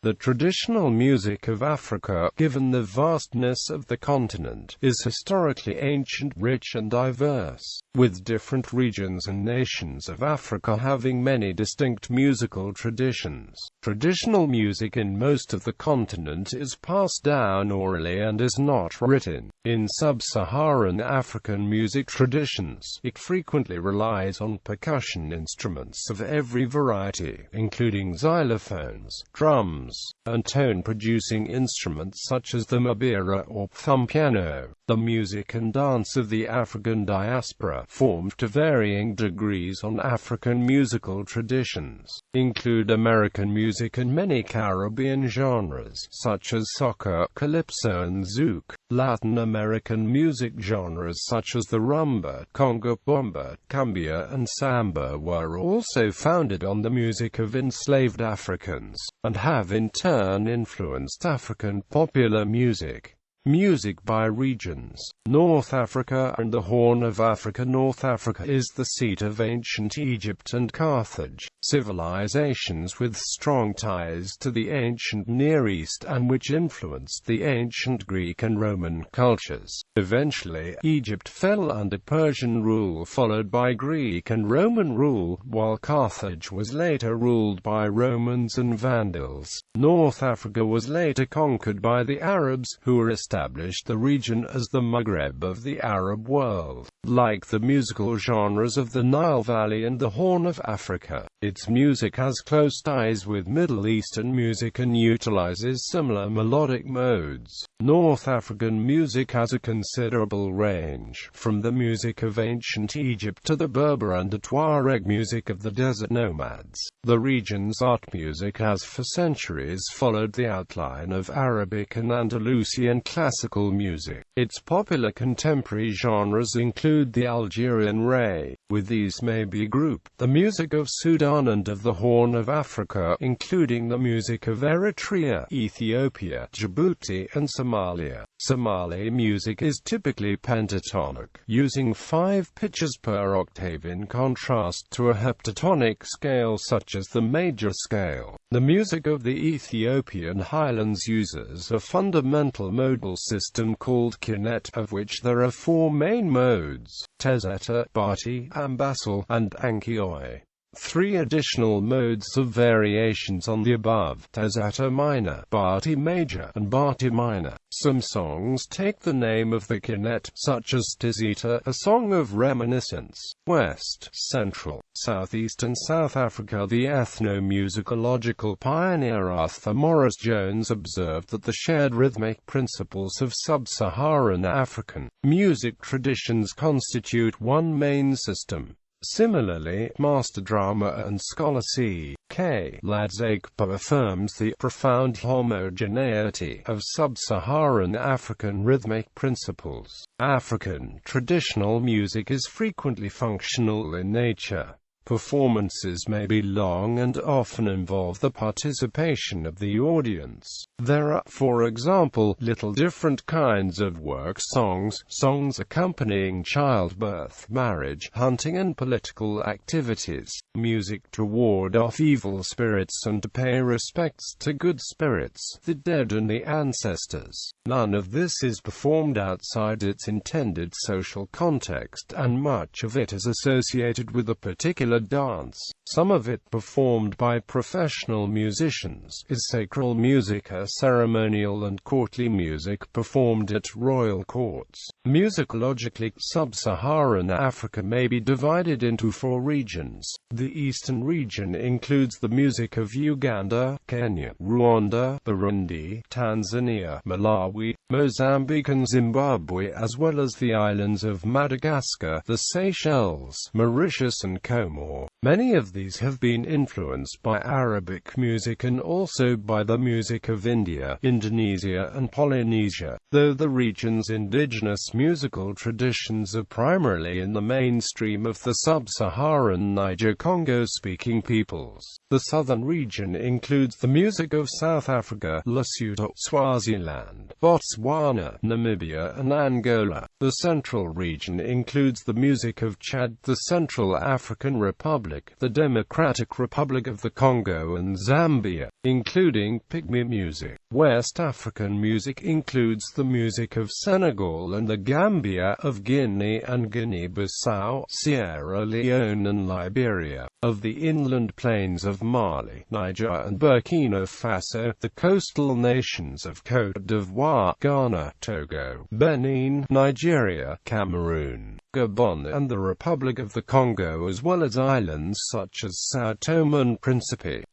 The traditional music of Africa, given the vastness of the continent, is historically ancient, rich and diverse, with different regions and nations of Africa having many distinct musical traditions. Traditional music in most of the continent is passed down orally and is not written. In Sub-Saharan African music traditions, it frequently relies on percussion instruments of every variety, including xylophones, drums, and tone-producing instruments such as the mbira or thumb piano. The music and dance of the African diaspora, formed to varying degrees on African musical traditions, include American music and many Caribbean genres, such as soca, calypso and zouk. Latin American music genres such as the rumba, conga, bomba, cumbia and samba were also founded on the music of enslaved Africans, and have in turn influenced African popular music. Music by regions. North Africa and the Horn of Africa. North Africa is the seat of ancient Egypt and Carthage, civilizations with strong ties to the ancient Near East and which influenced the ancient Greek and Roman cultures. Eventually, Egypt fell under Persian rule followed by Greek and Roman rule, while Carthage was later ruled by Romans and Vandals. North Africa was later conquered by the Arabs, who established the region as the Maghreb of the Arab world. Like the musical genres of the Nile Valley and the Horn of Africa, its music has close ties with Middle Eastern music and utilizes similar melodic modes. North African music has a considerable range, from the music of ancient Egypt to the Berber and the Tuareg music of the desert nomads. The region's art music has for centuries followed the outline of Arabic and Andalusian classical music. Its popular contemporary genres include the Algerian ray. With these may be grouped the music of Sudan and of the Horn of Africa, including the music of Eritrea, Ethiopia, Djibouti and Somalia. Somali music is typically pentatonic, using 5 pitches per octave in contrast to a heptatonic scale such as the major scale. The music of the Ethiopian highlands uses a fundamental modal system called kinet, of which there are 4 main modes: tezeta, bati, ambasal, and ankioi. 3 additional modes of variations on the above: tezeta minor, bati major, and bati minor. Some songs take the name of the kinet, such as Tizita, a song of reminiscence. West, Central, Southeast and South Africa. The ethno-musicological pioneer Arthur Morris Jones observed that the shared rhythmic principles of Sub-Saharan African music traditions constitute one main system. Similarly, master drama and scholar C.K. Ladzakpa affirms the profound homogeneity of Sub-Saharan African rhythmic principles. African traditional music is frequently functional in nature. Performances may be long and often involve the participation of the audience. There are, for example, little different kinds of work songs, songs accompanying childbirth, marriage, hunting and political activities, music to ward off evil spirits and to pay respects to good spirits, the dead and the ancestors. None of this is performed outside its intended social context, and much of it is associated with a particular dance. Some of it performed by professional musicians is sacral music, a ceremonial and courtly music performed at royal courts. Musicologically, Sub-Saharan Africa may be divided into 4 regions. The eastern region includes the music of Uganda, Kenya, Rwanda, Burundi, Tanzania, Malawi, Mozambique and Zimbabwe, as well as the islands of Madagascar, the Seychelles, Mauritius and Comore. Many of these have been influenced by Arabic music and also by the music of India, Indonesia and Polynesia, though the region's indigenous musical traditions are primarily in the mainstream of the Sub-Saharan Niger-Congo-speaking peoples. The southern region includes the music of South Africa, Lesotho, Swaziland, Botswana, Namibia and Angola. The central region includes the music of Chad, the Central African Republic, Republic, the Democratic Republic of the Congo and Zambia, including Pygmy music. West African music includes the music of Senegal and the Gambia, of Guinea and Guinea-Bissau, Sierra Leone and Liberia, of the inland plains of Mali, Niger and Burkina Faso, the coastal nations of Côte d'Ivoire, Ghana, Togo, Benin, Nigeria, Cameroon, Gabon and the Republic of the Congo, as well as islands such as São Tomé and Príncipe.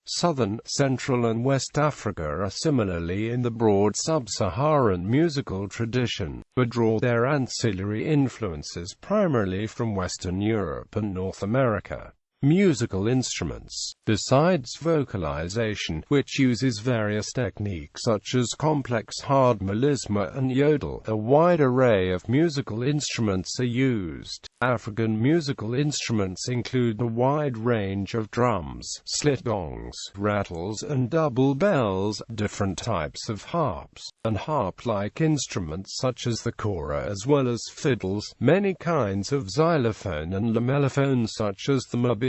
Southern, Central and West Africa are similarly in the broad sub-Saharan musical tradition, but draw their ancillary influences primarily from Western Europe and North America. Musical instruments. Besides vocalization, which uses various techniques such as complex hard melisma and yodel, a wide array of musical instruments are used. African musical instruments include a wide range of drums, slit gongs, rattles and double bells, different types of harps, and harp-like instruments such as the kora, as well as fiddles, many kinds of xylophone and lamellophone such as the mbira,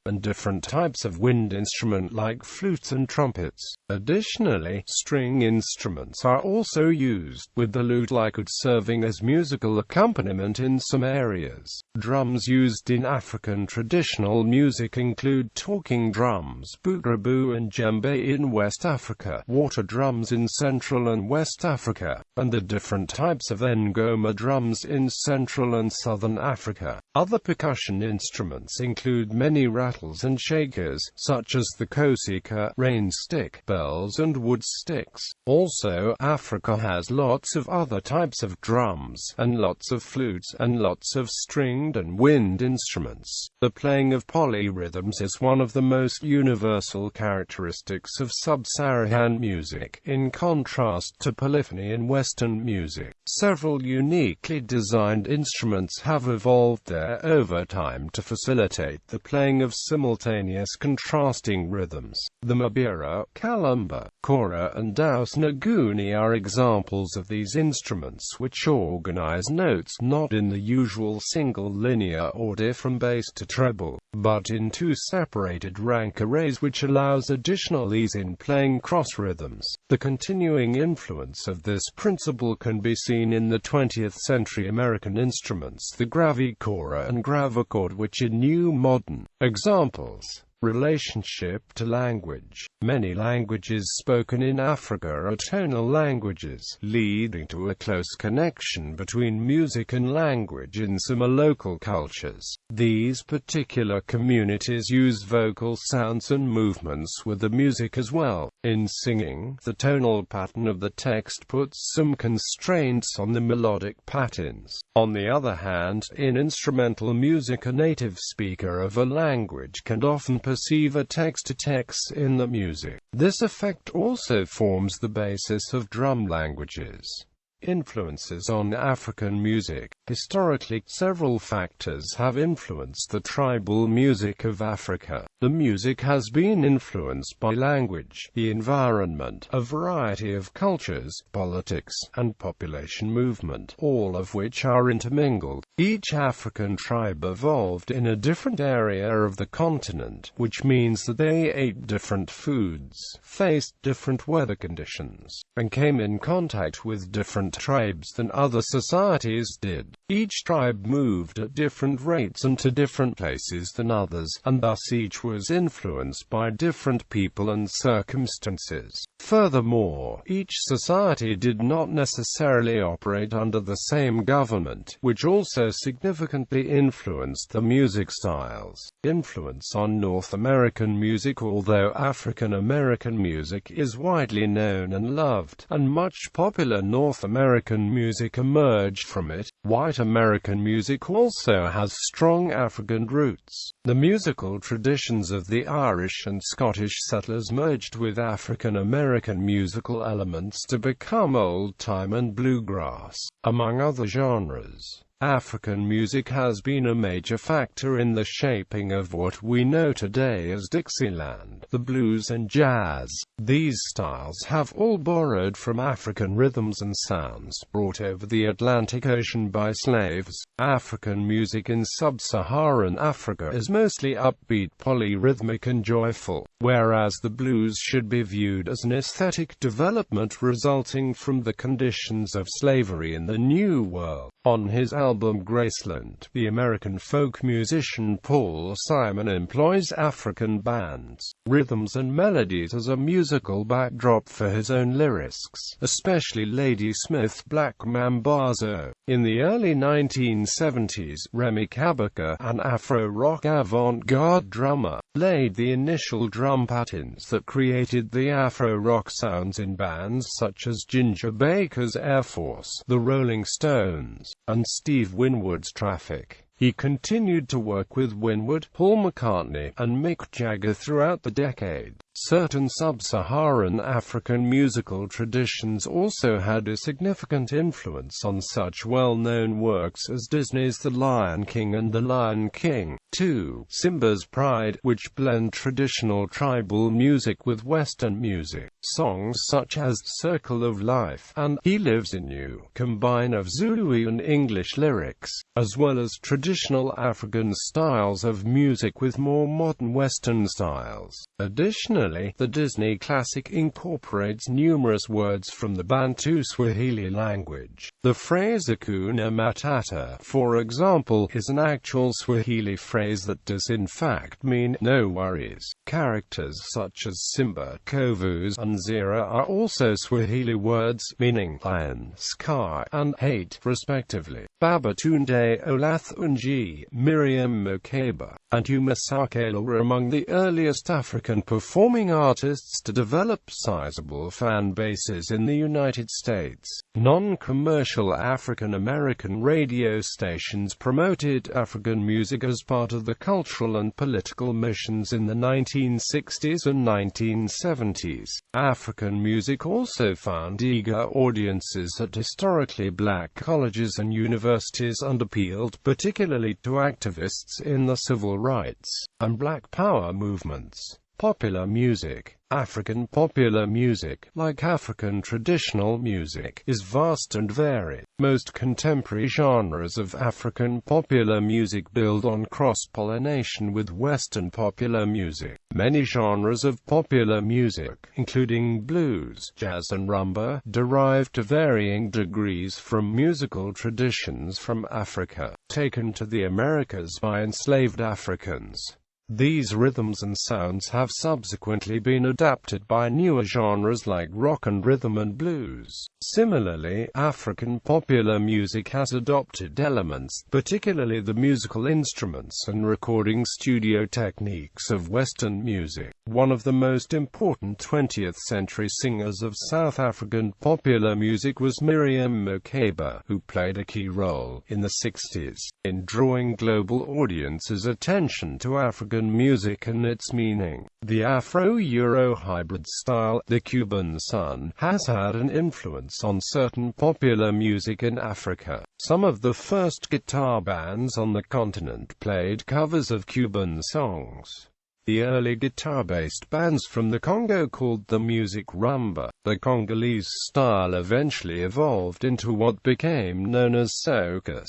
and different types of wind instrument like flutes and trumpets. Additionally, string instruments are also used, with the lute-like oud serving as musical accompaniment in some areas. Drums used in African traditional music include talking drums, bourabou and djembe in West Africa, water drums in Central and West Africa, and the different types of ngoma drums in Central and Southern Africa. Other percussion instruments include many rattles and shakers, such as the kosika, rain stick, bells and wood sticks. Also, Africa has lots of other types of drums, and lots of flutes, and lots of stringed and wind instruments. The playing of polyrhythms is one of the most universal characteristics of Sub-Saharan music, in contrast to polyphony in Western music. Several uniquely designed instruments have evolved there over time to facilitate the playing of simultaneous contrasting rhythms. The mbira, kalimba, kora and daus naguni are examples of these instruments, which organize notes not in the usual single linear order from bass to treble, but in two separated rank arrays, which allows additional ease in playing cross rhythms. The continuing influence of this principle can be seen in the 20th century American instruments, the gravicora and gravichord, which in new modern examples. Relationship to language. Many languages spoken in Africa are tonal languages, leading to a close connection between music and language in some local cultures. These particular communities use vocal sounds and movements with the music as well. In singing, the tonal pattern of the text puts some constraints on the melodic patterns. On the other hand, in instrumental music, a native speaker of a language can often perceive a text-to-text in the music. This effect also forms the basis of drum languages. Influences on African music. Historically, several factors have influenced the tribal music of Africa. The music has been influenced by language, the environment, a variety of cultures, politics, and population movement, all of which are intermingled. Each African tribe evolved in a different area of the continent, which means that they ate different foods, faced different weather conditions, and came in contact with different tribes than other societies did. Each tribe moved at different rates and to different places than others, and thus each was influenced by different people and circumstances. Furthermore, each society did not necessarily operate under the same government, which also significantly influenced the music styles. Influence on North American music. Although African American music is widely known and loved, and much popular North American music emerged from it, white American music also has strong African roots. The musical traditions of the Irish and Scottish settlers merged with African American musical elements to become old-time and bluegrass, among other genres. African music has been a major factor in the shaping of what we know today as Dixieland, the blues and jazz. These styles have all borrowed from African rhythms and sounds, brought over the Atlantic Ocean by slaves. African music in Sub-Saharan Africa is mostly upbeat, polyrhythmic and joyful, whereas the blues should be viewed as an aesthetic development resulting from the conditions of slavery in the New World. On his album Graceland, the American folk musician Paul Simon employs African bands, rhythms and melodies as a musical backdrop for his own lyrics, especially Ladysmith's Black Mambazo. In the early 1970s, Remy Kabaka, an Afro-rock avant-garde drummer, laid the initial drum patterns that created the Afro-rock sounds in bands such as Ginger Baker's Air Force, the Rolling Stones, and Steve Winwood's Traffic. He continued to work with Winwood, Paul McCartney, and Mick Jagger throughout the decade. Certain sub-Saharan African musical traditions also had a significant influence on such well-known works as Disney's The Lion King and The Lion King 2, Simba's Pride, which blend traditional tribal music with Western music. Songs such as Circle of Life and He Lives in You combine of Zulu and English lyrics, as well as traditional African styles of music with more modern Western styles. Additionally, the Disney classic incorporates numerous words from the Bantu Swahili language. The phrase Hakuna Matata, for example, is an actual Swahili phrase that does in fact mean no worries. Characters such as Simba, Kovus, and Zira are also Swahili words meaning lion, sky, and hate, respectively. Babatunde Olathunji, Miriam Makeba, and Uma Sakela were among the earliest African performing artists to develop sizable fan bases in the United States. Non-commercial African-American radio stations promoted African music as part of the cultural and political missions in the 1960s and 1970s. African music also found eager audiences at historically black colleges and universities and appealed particularly to activists in the civil rights and Black Power movements. Popular music. African popular music, like African traditional music, is vast and varied. Most contemporary genres of African popular music build on cross-pollination with Western popular music. Many genres of popular music, including blues, jazz and rumba, derive to varying degrees from musical traditions from Africa, taken to the Americas by enslaved Africans. These rhythms and sounds have subsequently been adapted by newer genres like rock and rhythm and blues. Similarly, African popular music has adopted elements, particularly the musical instruments and recording studio techniques of Western music. One of the most important 20th-century singers of South African popular music was Miriam Makeba, who played a key role in the 60s in drawing global audiences' attention to African music and its meaning. The Afro-Euro hybrid style, the Cuban son, has had an influence on certain popular music in Africa. Some of the first guitar bands on the continent played covers of Cuban songs. The early guitar-based bands from the Congo called the music rumba. The Congolese style eventually evolved into what became known as soca.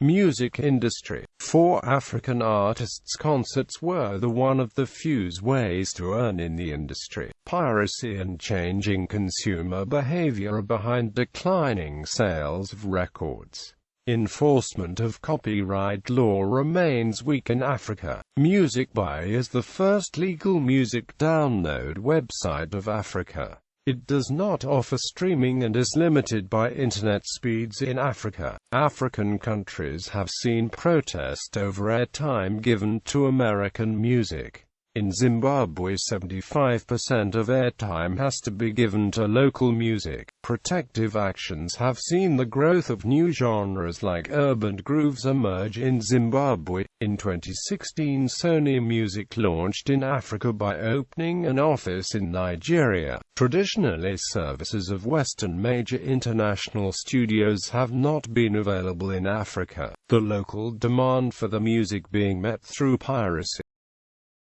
Music industry. For African artists, concerts were one of the few ways to earn in the industry. Piracy and changing consumer behavior are behind declining sales of records. Enforcement of copyright law remains weak in Africa. Music Buy is the first legal music download website of Africa. It does not offer streaming and is limited by internet speeds in Africa. African countries have seen protest over airtime given to American music. In Zimbabwe, 75% of airtime has to be given to local music. Protective actions have seen the growth of new genres like urban grooves emerge in Zimbabwe. In 2016, Sony Music launched in Africa by opening an office in Nigeria. Traditionally, services of Western major international studios have not been available in Africa, the local demand for the music being met through piracy.